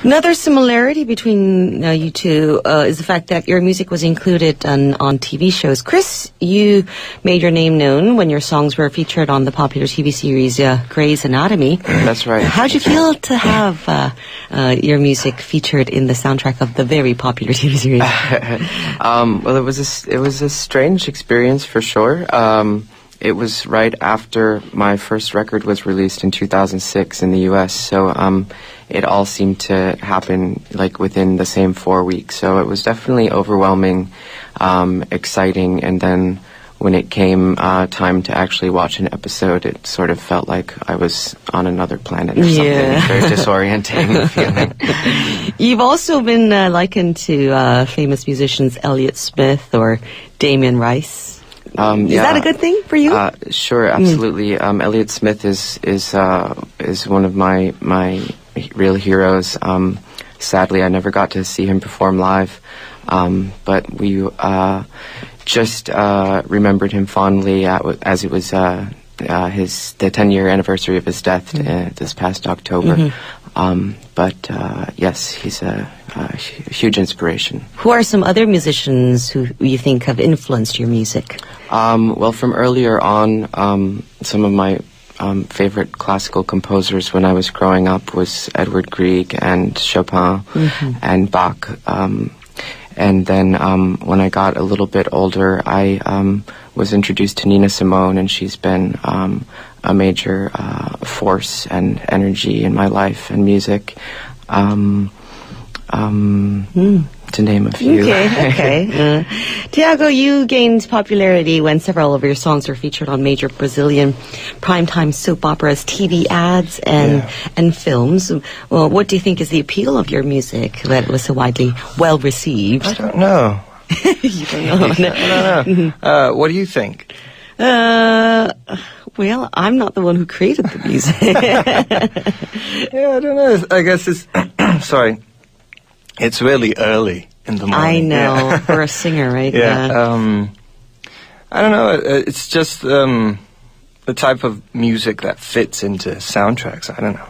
Another similarity between you two is the fact that your music was included on TV shows. Chris, you made your name known when your songs were featured on the popular TV series Grey's Anatomy. That's right. How'd you feel to have your music featured in the soundtrack of the very popular TV series? Well, it was a strange experience for sure. It was right after my first record was released in 2006 in the U.S., so it all seemed to happen like within the same 4 weeks. So it was definitely overwhelming, exciting, and then when it came time to actually watch an episode, it sort of felt like I was on another planet or something. Yeah. Very disorienting feeling. You've also been likened to famous musicians Elliott Smith or Damien Rice. Is that a good thing for you? Sure, absolutely. Elliott Smith is one of my real heroes. Sadly, I never got to see him perform live, but we just remembered him fondly as it was the 10-year anniversary of his death this past October. But yes, he's a huge inspiration. Who are some other musicians who you think have influenced your music? Well, from earlier on, some of my favorite classical composers when I was growing up was Edward Grieg and Chopin and Bach. And then when I got a little bit older, I was introduced to Nina Simone, and she's been a major force and energy in my life and music. To name a few. Okay. Tiago, you gained popularity when several of your songs were featured on major Brazilian primetime soap operas, TV ads, and films. Well, what do you think is the appeal of your music that was so widely well received? I don't know. You don't know? I don't know. What do you think? Well, I'm not the one who created the music. Yeah, I don't know. I guess it's... Sorry. It's really early in the morning. I know, for a singer, right? Yeah. I don't know. It's just the type of music that fits into soundtracks. I don't know.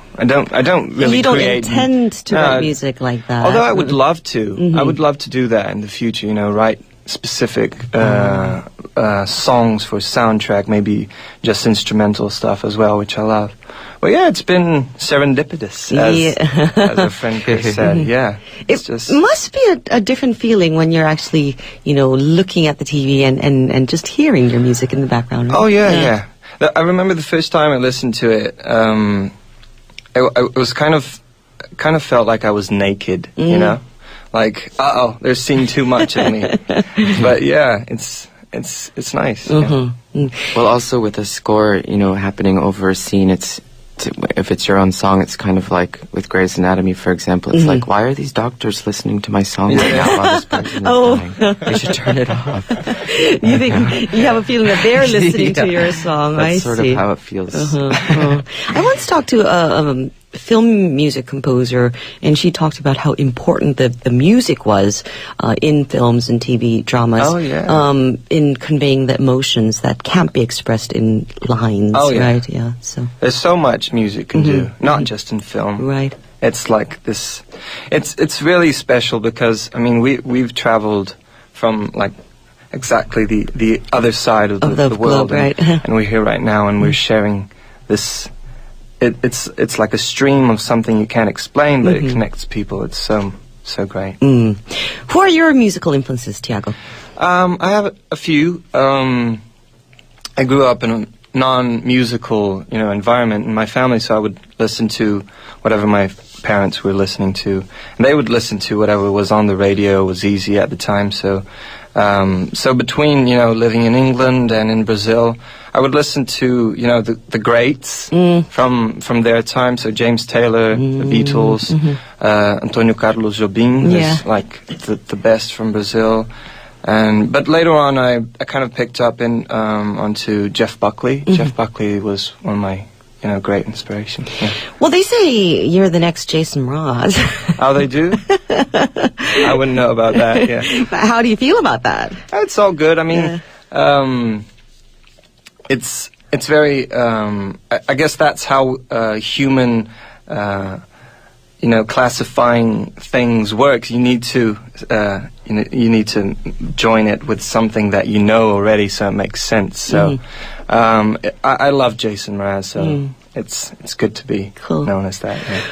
I don't really. You don't intend to write music like that. Although I would love to. I would love to do that in the future. You know, write specific songs for soundtrack, maybe just instrumental stuff as well, which I love. Well, yeah, it's been serendipitous, as a friend Chris said. Yeah, it must be a different feeling when you're actually, looking at the TV and just hearing your music in the background. Right? Oh yeah. I remember the first time I listened to it. It was kind of felt like I was naked. You know, like they're seeing too much of me. But yeah, it's nice. Yeah. Well, also with a score, happening over a scene, if it's your own song, it's kind of like with Grey's Anatomy, for example. It's like, why are these doctors listening to my song right now while this person is dying? They should turn it off. You think you have a feeling that they're listening to your song? That's sort of how it feels. I once talked to a film music composer, and she talked about how important the music was in films and TV dramas. Oh, yeah. In conveying the emotions that can't be expressed in lines. Oh, yeah. Right? Yeah. So there's so much music can do, not just in film. Right. It's like this. It's really special because we've traveled from like exactly the other side of the world, globe, right? And we're here right now, and we're sharing this. It's like a stream of something you can't explain, but it connects people. It's so great. Who are your musical influences, Tiago? I have a few. I grew up in a non-musical, environment in my family, so I would listen to whatever my parents were listening to, and they would listen to whatever was on the radio. It was easy at the time, so between living in England and in Brazil, I would listen to the greats from their time. So James Taylor, the Beatles, Antonio Carlos Jobim is like the best from Brazil. But later on, I kind of picked up onto Jeff Buckley. Jeff Buckley was one of my great inspiration. Yeah. Well, they say you're the next Jason Mraz. Oh, they do? I wouldn't know about that, yeah. How do you feel about that? It's all good. I mean, it's very, I guess that's how human classifying things works, you need to join it with something that you know already, so it makes sense. So, I love Jason Mraz, so it's good to be known as that. Yeah.